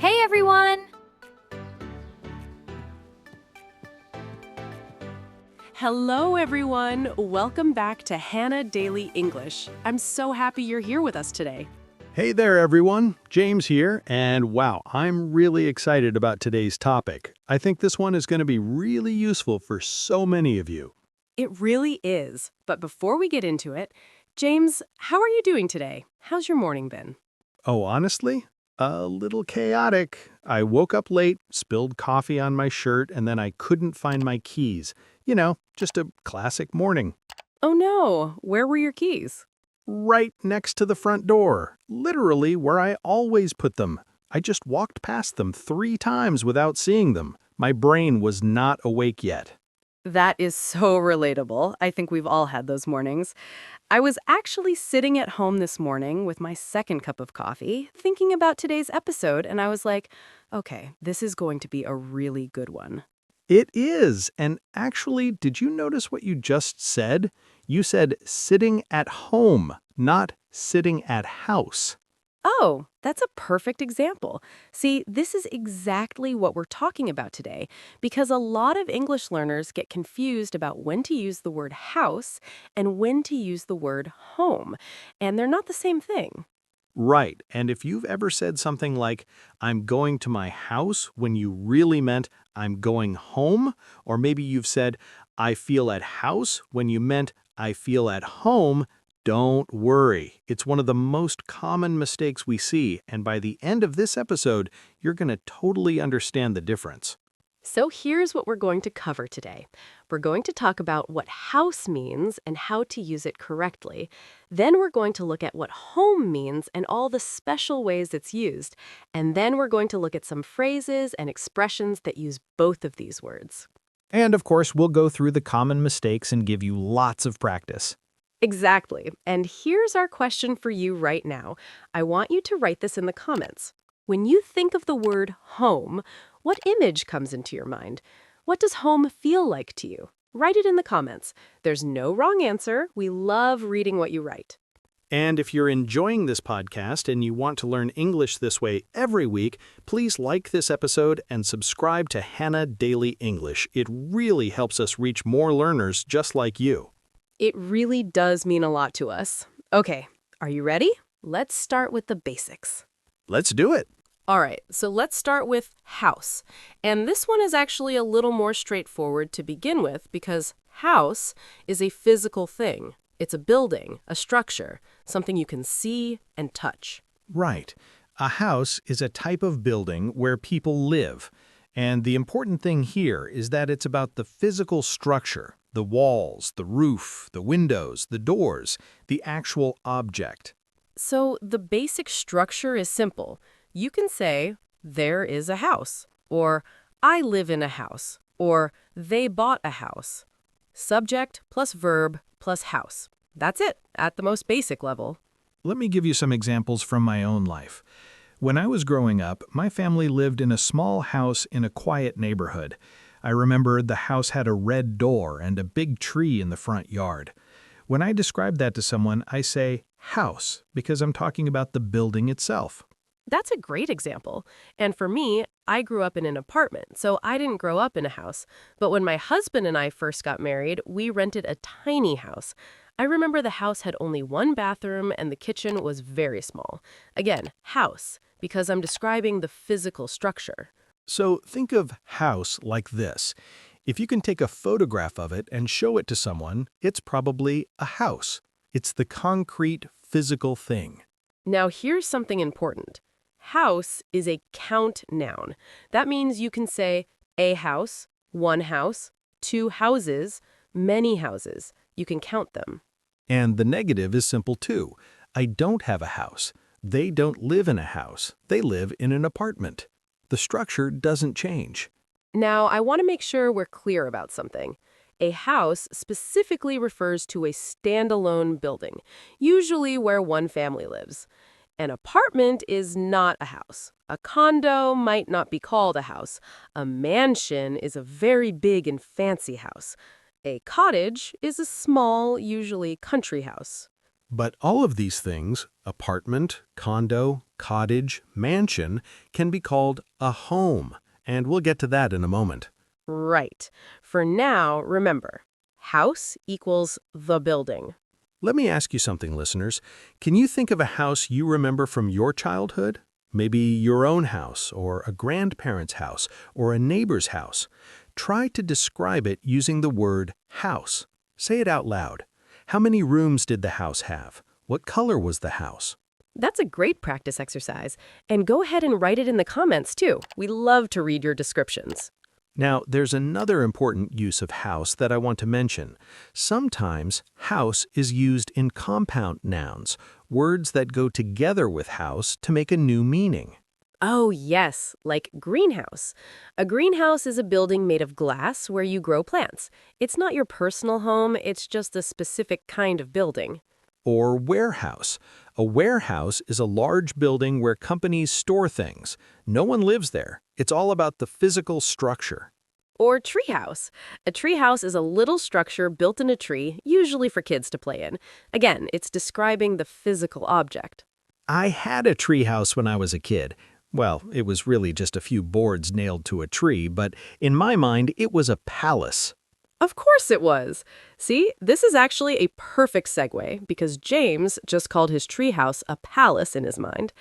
Hey everyone! Hello, everyone. Welcome back to Hannah Daily English. I'm so happy you're here with us today. Hey there, everyone. James here, and wow, I'm really excited about today's topic. I think this one is going to be really useful for so many of you. It really is. But before we get into it, James, how are you doing today? How's your morning been? Oh, honestly? A little chaotic. I woke up late, spilled coffee on my shirt, and then I couldn't find my keys. You know, just a classic morning. Oh no, where were your keys? Right next to the front door, literally where I always put them. I just walked past them 3 times without seeing them. My brain was not awake yet. That is so relatable. I think we've all had those mornings. I was actually sitting at home this morning with my second cup of coffee, thinking about today's episode, and I was like, okay, this is going to be a really good one. It is. And actually, did you notice what you just said? You said sitting at home, not sitting at house. Oh, that's a perfect example. See, this is exactly what we're talking about today, because a lot of English learners get confused about when to use the word house and when to use the word home, and they're not the same thing. Right. And if you've ever said something like, I'm going to my house, when you really meant, I'm going home, or maybe you've said, I feel at house, when you meant, I feel at home, don't worry. It's one of the most common mistakes we see, and by the end of this episode, you're going to totally understand the difference. So here's what we're going to cover today. We're going to talk about what house means and how to use it correctly. Then we're going to look at what home means and all the special ways it's used. And then we're going to look at some phrases and expressions that use both of these words. And of course, we'll go through the common mistakes and give you lots of practice. Exactly. And here's our question for you right now. I want you to write this in the comments. When you think of the word home, what image comes into your mind? What does home feel like to you? Write it in the comments. There's no wrong answer. We love reading what you write. And if you're enjoying this podcast and you want to learn English this way every week, please like this episode and subscribe to Hannah Daily English. It really helps us reach more learners just like you. It really does mean a lot to us. Okay, are you ready? Let's start with the basics. Let's do it. All right, so let's start with house. And this one is actually a little more straightforward to begin with because house is a physical thing. It's a building, a structure, something you can see and touch. Right. A house is a type of building where people live. And the important thing here is that it's about the physical structure, the walls, the roof, the windows, the doors, the actual object. So the basic structure is simple. You can say, there is a house, or I live in a house, or they bought a house. Subject plus verb plus house. That's it, at the most basic level. Let me give you some examples from my own life. When I was growing up, my family lived in a small house in a quiet neighborhood. I remember the house had a red door and a big tree in the front yard. When I describe that to someone, I say house because I'm talking about the building itself. That's a great example. And for me, I grew up in an apartment, so I didn't grow up in a house. But when my husband and I first got married, we rented a tiny house. I remember the house had only one bathroom and the kitchen was very small. Again, house, because I'm describing the physical structure. So think of house like this. If you can take a photograph of it and show it to someone, it's probably a house. It's the concrete, physical thing. Now here's something important. House is a count noun. That means you can say a house, one house, two houses, many houses. You can count them. And the negative is simple too. I don't have a house. They don't live in a house. They live in an apartment. The structure doesn't change. Now, I want to make sure we're clear about something. A house specifically refers to a standalone building, usually where one family lives. An apartment is not a house. A condo might not be called a house. A mansion is a very big and fancy house. A cottage is a small, usually country house. But all of these things, apartment, condo, cottage, mansion, can be called a home, and we'll get to that in a moment. Right. For now, remember, house equals the building. Let me ask you something, listeners. Can you think of a house you remember from your childhood? Maybe your own house, or a grandparent's house, or a neighbor's house. Try to describe it using the word house. Say it out loud. How many rooms did the house have? What color was the house? That's a great practice exercise. And go ahead and write it in the comments, too. We love to read your descriptions. Now, there's another important use of house that I want to mention. Sometimes house is used in compound nouns, words that go together with house to make a new meaning. Oh, yes, like greenhouse. A greenhouse is a building made of glass where you grow plants. It's not your personal home, it's just a specific kind of building. Or warehouse. A warehouse is a large building where companies store things. No one lives there. It's all about the physical structure. Or treehouse. A treehouse is a little structure built in a tree, usually for kids to play in. Again, it's describing the physical object. I had a treehouse when I was a kid. Well, it was really just a few boards nailed to a tree, but in my mind, it was a palace. Of course it was. See, this is actually a perfect segue because James just called his treehouse a palace in his mind.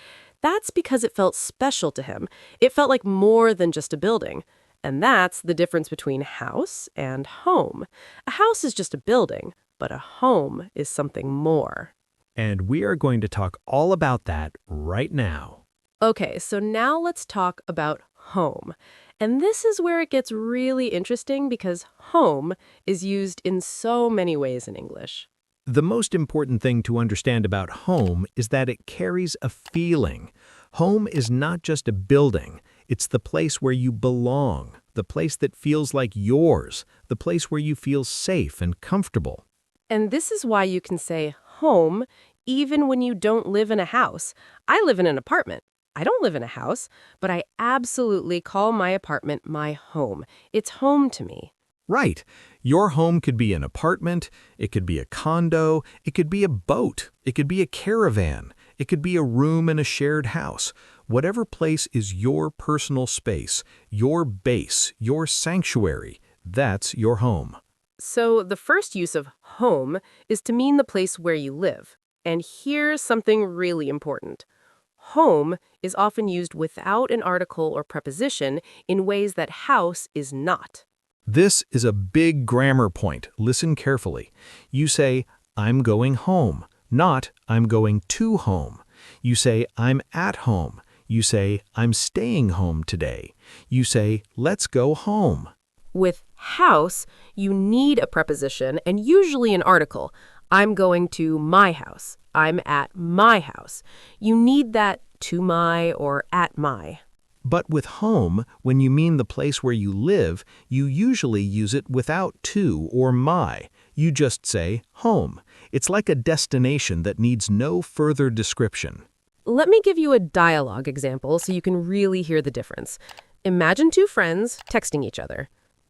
That's because it felt special to him. It felt like more than just a building. And that's the difference between house and home. A house is just a building, but a home is something more. And we are going to talk all about that right now. Okay, so now let's talk about home. And this is where it gets really interesting because home is used in so many ways in English. The most important thing to understand about home is that it carries a feeling. Home is not just a building. It's the place where you belong, the place that feels like yours, the place where you feel safe and comfortable. And this is why you can say home even when you don't live in a house. I live in an apartment. I don't live in a house, but I absolutely call my apartment my home. It's home to me. Right. Your home could be an apartment, it could be a condo, it could be a boat, it could be a caravan, it could be a room in a shared house. Whatever place is your personal space, your base, your sanctuary, that's your home. So the first use of home is to mean the place where you live. And here's something really important. Home is often used without an article or preposition in ways that house is not. This is a big grammar point. Listen carefully. You say, I'm going home, not I'm going to home. You say, I'm at home. You say, I'm staying home today. You say, let's go home. With house, you need a preposition and usually an article. I'm going to my house. I'm at my house. You need that to my or at my. But with home, when you mean the place where you live, you usually use it without to or my. You just say home. It's like a destination that needs no further description. Let me give you a dialogue example so you can really hear the difference. Imagine two friends texting each other.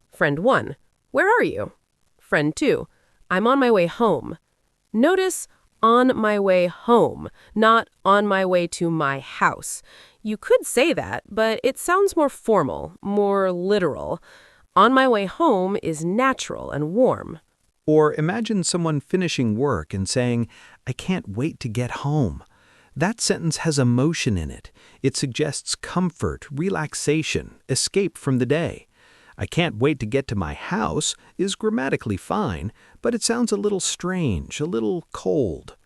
Friend 1, where are you? Friend 2, I'm on my way home. Notice on my way home, not on my way to my house. You could say that, but it sounds more formal, more literal. On my way home is natural and warm. Or imagine someone finishing work and saying, I can't wait to get home. That sentence has emotion in it. It suggests comfort, relaxation, escape from the day. I can't wait to get to my house is grammatically fine, but it sounds a little strange, a little cold.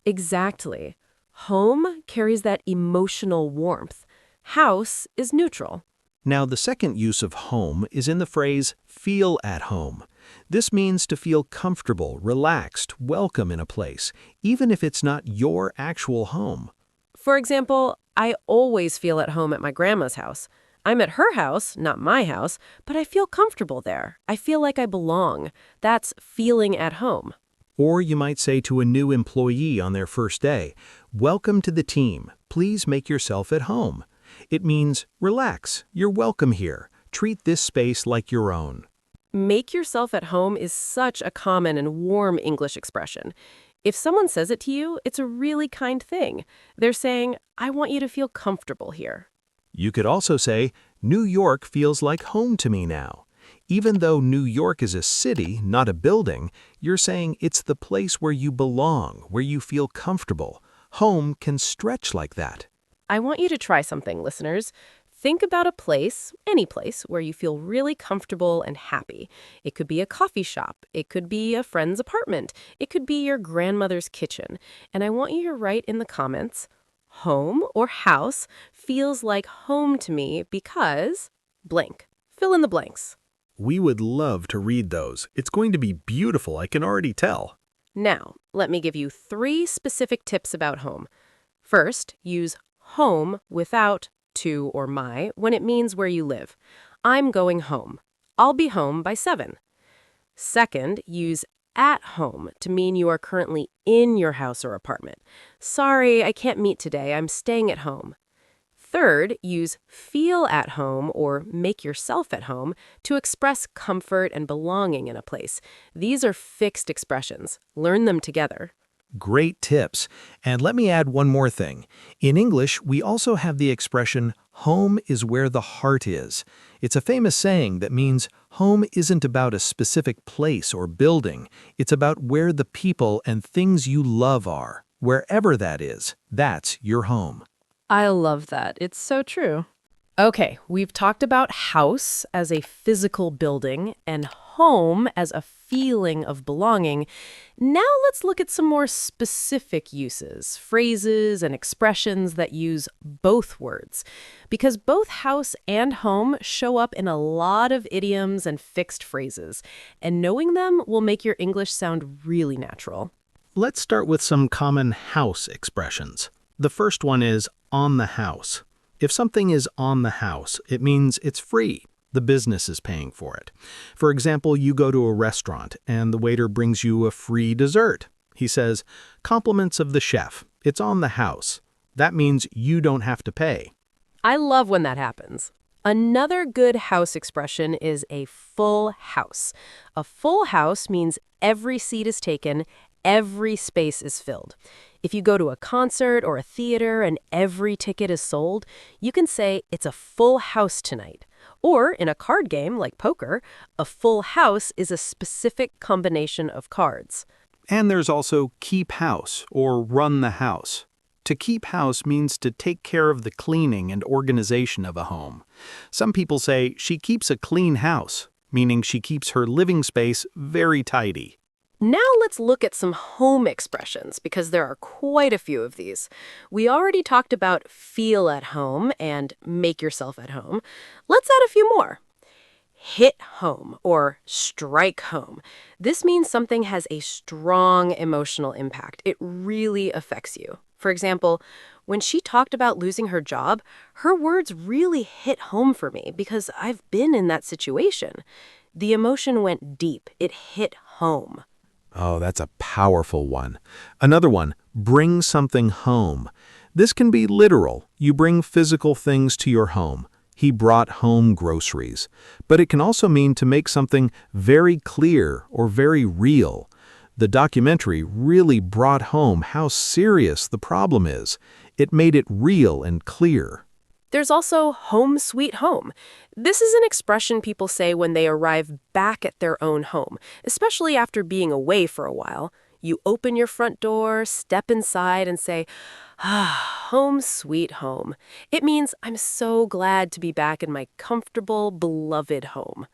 Exactly. Home carries that emotional warmth. House is neutral. Now, the second use of home is in the phrase feel at home. This means to feel comfortable, relaxed, welcome in a place, even if it's not your actual home. For example, I always feel at home at my grandma's house. I'm at her house, not my house, but I feel comfortable there. I feel like I belong. That's feeling at home. Or you might say to a new employee on their first day, welcome to the team. Please make yourself at home. It means relax, you're welcome here. Treat this space like your own. Make yourself at home is such a common and warm English expression. If someone says it to you, it's a really kind thing. They're saying, I want you to feel comfortable here. You could also say, New York feels like home to me now. Even though New York is a city, not a building, you're saying it's the place where you belong, where you feel comfortable. Home can stretch like that. I want you to try something, listeners. Think about a place, any place, where you feel really comfortable and happy. It could be a coffee shop. It could be a friend's apartment. It could be your grandmother's kitchen. And I want you to write in the comments, home or house feels like home to me because blank. Fill in the blanks. We would love to read those. It's going to be beautiful, I can already tell. Now, let me give you 3 specific tips about home. First, use home without to or my when it means where you live. I'm going home. I'll be home by 7. Second, use at home to mean you are currently in your house or apartment. Sorry, I can't meet today. I'm staying at home. Third, use feel at home or make yourself at home to express comfort and belonging in a place. These are fixed expressions. Learn them together. Great tips. And let me add one more thing. In English, we also have the expression, home is where the heart is. It's a famous saying that means home isn't about a specific place or building. It's about where the people and things you love are. Wherever that is, that's your home. I love that. It's so true. Okay, we've talked about house as a physical building and home as a feeling of belonging. Now let's look at some more specific uses, phrases and expressions that use both words. Because both house and home show up in a lot of idioms and fixed phrases, and knowing them will make your English sound really natural. Let's start with some common house expressions. The first one is on the house. If something is on the house, it means it's free. The business is paying for it. For example, you go to a restaurant and the waiter brings you a free dessert. He says, compliments of the chef. It's on the house. That means you don't have to pay. I love when that happens. Another good house expression is a full house. A full house means every seat is taken, every space is filled. If you go to a concert or a theater and every ticket is sold, you can say it's a full house tonight. Or in a card game like poker, a full house is a specific combination of cards. And there's also keep house or run the house. To keep house means to take care of the cleaning and organization of a home. Some people say she keeps a clean house, meaning she keeps her living space very tidy. Now let's look at some home expressions because there are quite a few of these. We already talked about feel at home and make yourself at home. Let's add a few more. Hit home or strike home. This means something has a strong emotional impact. It really affects you. For example, when she talked about losing her job, her words really hit home for me because I've been in that situation. The emotion went deep. It hit home. Oh, that's a powerful one. Another one, bring something home. This can be literal. You bring physical things to your home. He brought home groceries. But it can also mean to make something very clear or very real. The documentary really brought home how serious the problem is. It made it real and clear. There's also home sweet home. This is an expression people say when they arrive back at their own home, especially after being away for a while. You open your front door, step inside, and say, home sweet home. It means I'm so glad to be back in my comfortable, beloved home.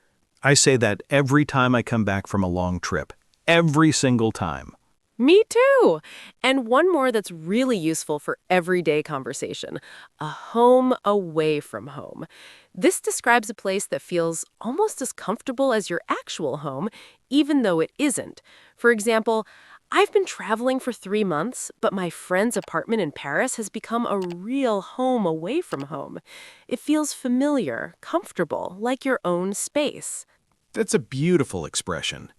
I say that every time I come back from a long trip. Every single time. Me too. And one more that's really useful for everyday conversation, a home away from home. This describes a place that feels almost as comfortable as your actual home, even though it isn't. For example, I've been traveling for 3 months, but my friend's apartment in Paris has become a real home away from home. It feels familiar, comfortable, like your own space. That's a beautiful expression.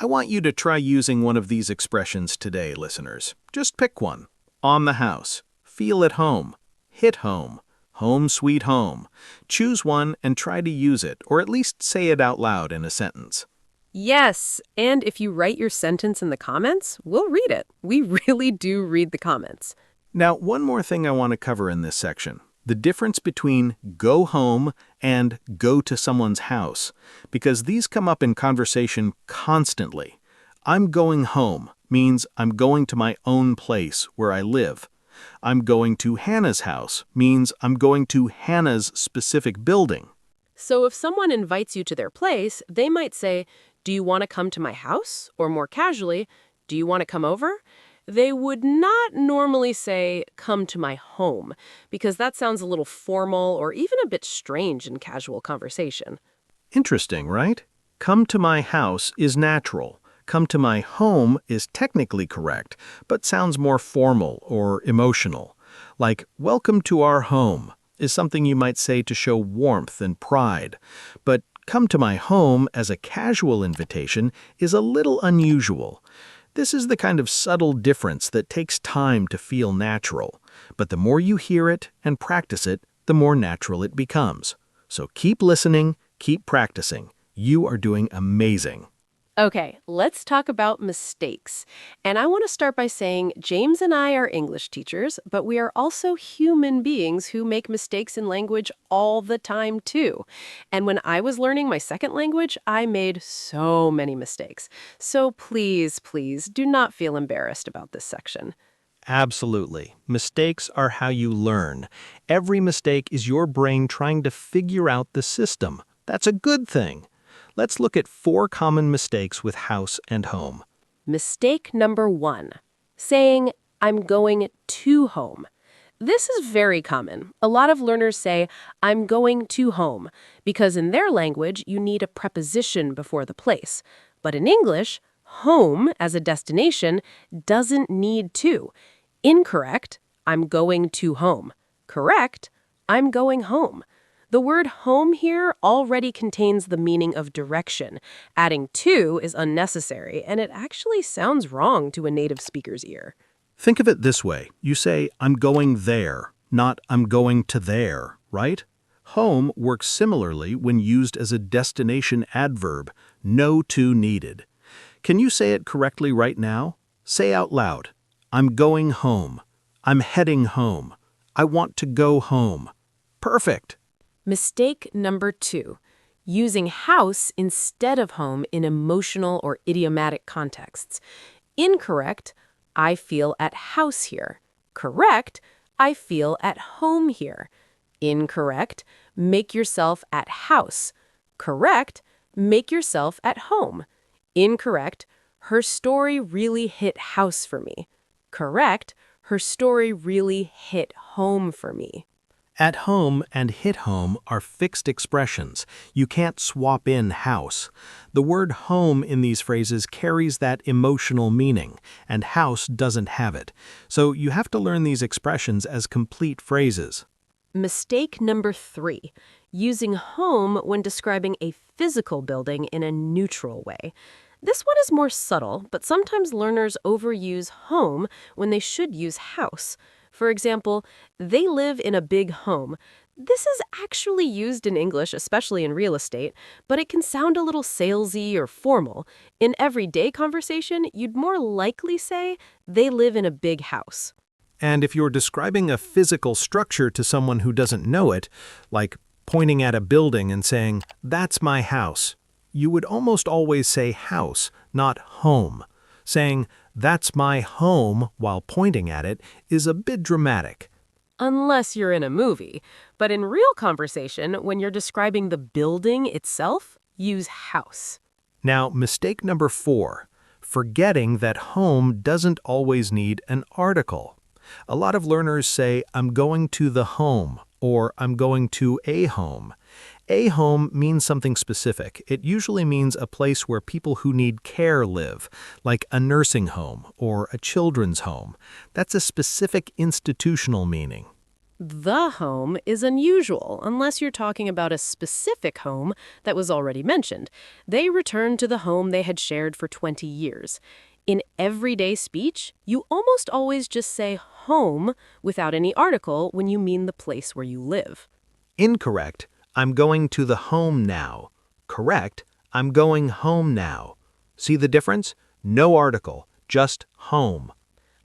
I want you to try using one of these expressions today, listeners. Just pick one. On the house. Feel at home. Hit home. Home sweet home. Choose one and try to use it, or at least say it out loud in a sentence. Yes, and if you write your sentence in the comments, we'll read it. We really do read the comments. Now, one more thing I want to cover in this section. The difference between go home and go to someone's house, because these come up in conversation constantly. I'm going home means I'm going to my own place where I live. I'm going to Hannah's house means I'm going to Hannah's specific building. So if someone invites you to their place, they might say, "Do you want to come to my house?" Or more casually, "Do you want to come over?" They would not normally say, "Come to my home," because that sounds a little formal or even a bit strange in casual conversation. Interesting, right? Come to my house is natural. Come to my home is technically correct, but sounds more formal or emotional. Like, welcome to our home is something you might say to show warmth and pride. But come to my home as a casual invitation is a little unusual. This is the kind of subtle difference that takes time to feel natural. But the more you hear it and practice it, the more natural it becomes. So keep listening, keep practicing. You are doing amazing. Okay, let's talk about mistakes. And I want to start by saying James and I are English teachers, but we are also human beings who make mistakes in language all the time, too. And when I was learning my second language, I made so many mistakes. So please, please do not feel embarrassed about this section. Absolutely. Mistakes are how you learn. Every mistake is your brain trying to figure out the system. That's a good thing. Let's look at 4 common mistakes with house and home. Mistake number 1, saying, "I'm going to home." This is very common. A lot of learners say, "I'm going to home," because in their language, you need a preposition before the place. But in English, home as a destination doesn't need to. Incorrect, "I'm going to home." Correct, "I'm going home." The word home here already contains the meaning of direction. Adding to is unnecessary, and it actually sounds wrong to a native speaker's ear. Think of it this way. You say, I'm going there, not I'm going to there, right? Home works similarly when used as a destination adverb, no to needed. Can you say it correctly right now? Say out loud, I'm going home. I'm heading home. I want to go home. Perfect. Mistake number 2, using house instead of home in emotional or idiomatic contexts. Incorrect, "I feel at house here." Correct, "I feel at home here." Incorrect, "Make yourself at house." Correct, "Make yourself at home." Incorrect, "Her story really hit house for me." Correct, "Her story really hit home for me." At home and hit home are fixed expressions. You can't swap in house. The word home in these phrases carries that emotional meaning, and house doesn't have it. So you have to learn these expressions as complete phrases. Mistake number 3, using home when describing a physical building in a neutral way. This one is more subtle, but sometimes learners overuse home when they should use house. For example, "They live in a big home." This is actually used in English, especially in real estate, but it can sound a little salesy or formal. In everyday conversation, you'd more likely say, "They live in a big house." And if you're describing a physical structure to someone who doesn't know it, like pointing at a building and saying, that's my house, you would almost always say house, not home. Saying, that's my home while pointing at it is a bit dramatic. Unless you're in a movie. But in real conversation, when you're describing the building itself, use house. Now, mistake number 4, forgetting that home doesn't always need an article. A lot of learners say, I'm going to the home, or I'm going to a home. A home means something specific. It usually means a place where people who need care live, like a nursing home or a children's home. That's a specific institutional meaning. The home is unusual unless you're talking about a specific home that was already mentioned. They returned to the home they had shared for 20 years. In everyday speech, you almost always just say home without any article when you mean the place where you live. Incorrect. I'm going to the home now. Correct. I'm going home now. See the difference? No article, just home.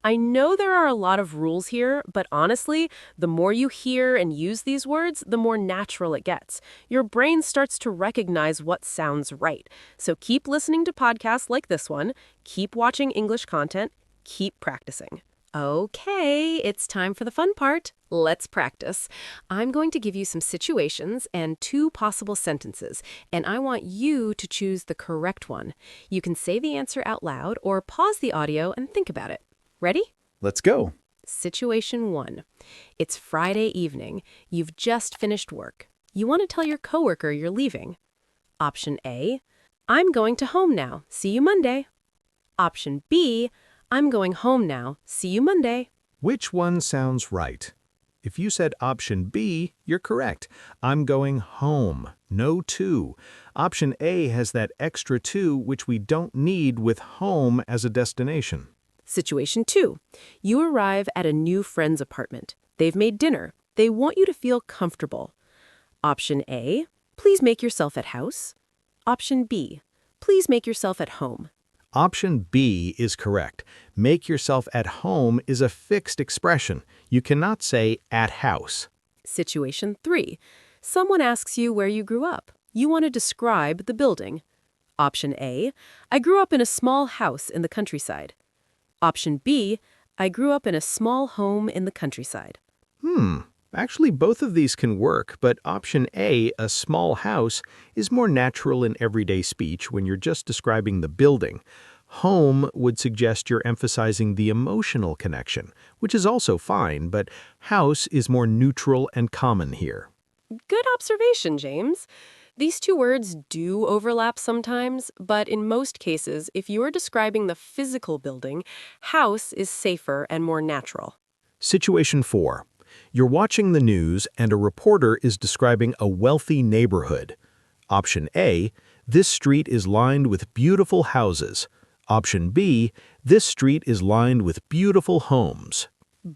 I know there are a lot of rules here, but honestly, the more you hear and use these words, the more natural it gets. Your brain starts to recognize what sounds right. So keep listening to podcasts like this one, keep watching English content, keep practicing. Okay, it's time for the fun part. Let's practice. I'm going to give you some situations and two possible sentences, and I want you to choose the correct one. You can say the answer out loud or pause the audio and think about it. Ready? Let's go. Situation 1. It's Friday evening. You've just finished work. You want to tell your coworker you're leaving. Option A, I'm going to home now. See you Monday. Option B, I'm going home now. See you Monday. Which one sounds right? If you said option B, you're correct. I'm going home. No to. Option A has that extra to which we don't need with home as a destination. Situation 2. You arrive at a new friend's apartment. They've made dinner. They want you to feel comfortable. Option A, please make yourself at house. Option B, please make yourself at home. Option B is correct. Make yourself at home is a fixed expression. You cannot say at house. Situation 3. Someone asks you where you grew up. You want to describe the building. Option A, I grew up in a small house in the countryside. Option B, I grew up in a small home in the countryside. Actually, both of these can work, but option A, a small house, is more natural in everyday speech when you're just describing the building. Home would suggest you're emphasizing the emotional connection, which is also fine, but house is more neutral and common here. Good observation, James. These two words do overlap sometimes, but in most cases, if you are describing the physical building, house is safer and more natural. Situation 4. You're watching the news and a reporter is describing a wealthy neighborhood. Option A, this street is lined with beautiful houses. Option B, this street is lined with beautiful homes.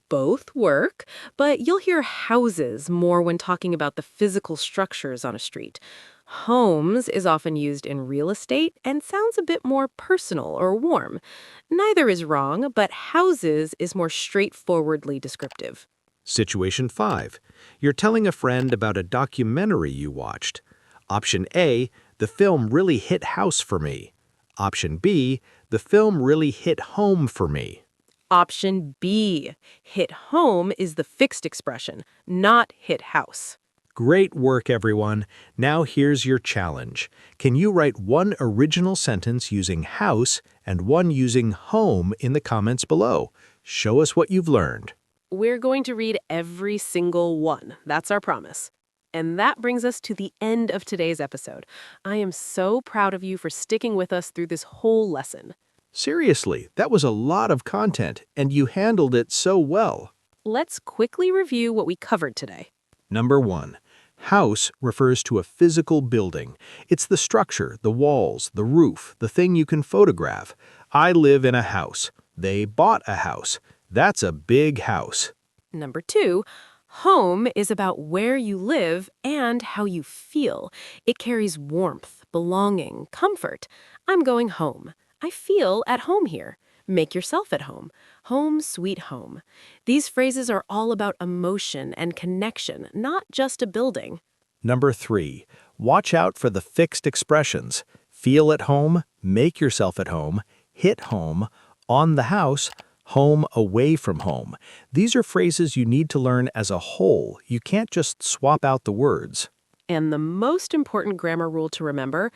Both work, but you'll hear houses more when talking about the physical structures on a street. Homes is often used in real estate and sounds a bit more personal or warm. Neither is wrong, but houses is more straightforwardly descriptive. Situation 5. You're telling a friend about a documentary you watched. Option A, the film really hit house for me. Option B, the film really hit home for me. Option B, hit home is the fixed expression, not hit house. Great work, everyone. Now here's your challenge. Can you write one original sentence using house and one using home in the comments below? Show us what you've learned. We're going to read every single one. That's our promise. And that brings us to the end of today's episode. I am so proud of you for sticking with us through this whole lesson. Seriously, that was a lot of content, and you handled it so well. Let's quickly review what we covered today. Number 1. House refers to a physical building. It's the structure, the walls, the roof, the thing you can photograph. I live in a house. They bought a house. That's a big house. Number 2, home is about where you live and how you feel. It carries warmth, belonging, comfort. I'm going home. I feel at home here. Make yourself at home. Home sweet home. These phrases are all about emotion and connection, not just a building. Number 3. Watch out for the fixed expressions. Feel at home, make yourself at home, hit home, on the house, home away from home. These are phrases you need to learn as a whole. You can't just swap out the words. And the most important grammar rule to remember,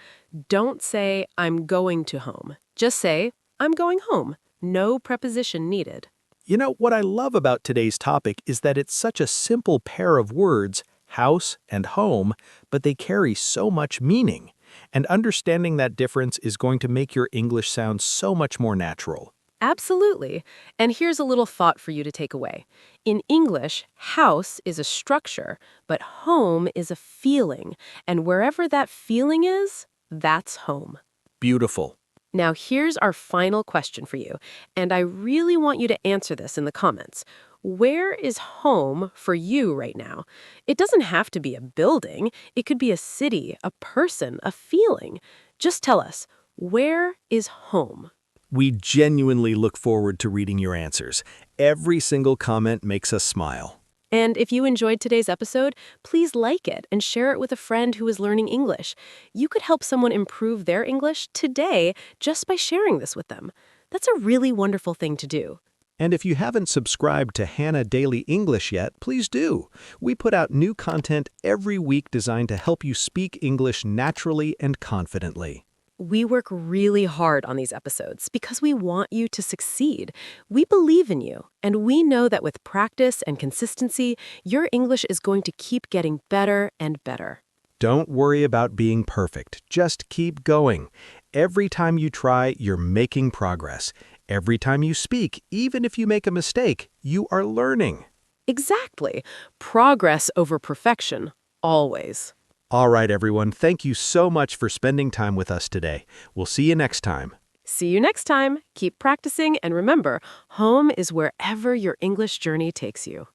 don't say, I'm going to home. Just say, I'm going home. No preposition needed. You know, what I love about today's topic is that it's such a simple pair of words, house and home, but they carry so much meaning. And understanding that difference is going to make your English sound so much more natural. Absolutely. And here's a little thought for you to take away. In English, house is a structure, but home is a feeling. And wherever that feeling is, that's home. Beautiful. Now here's our final question for you, and I really want you to answer this in the comments. Where is home for you right now? It doesn't have to be a building. It could be a city, a person, a feeling. Just tell us, where is home? We genuinely look forward to reading your answers. Every single comment makes us smile. And if you enjoyed today's episode, please like it and share it with a friend who is learning English. You could help someone improve their English today just by sharing this with them. That's a really wonderful thing to do. And if you haven't subscribed to Hannah Daily English yet, please do. We put out new content every week designed to help you speak English naturally and confidently. We work really hard on these episodes because we want you to succeed. We believe in you, and we know that with practice and consistency, your English is going to keep getting better and better. Don't worry about being perfect. Just keep going. Every time you try, you're making progress. Every time you speak, even if you make a mistake, you are learning. Exactly. Progress over perfection, always. All right, everyone. Thank you so much for spending time with us today. We'll see you next time. See you next time. Keep practicing, and remember, home is wherever your English journey takes you.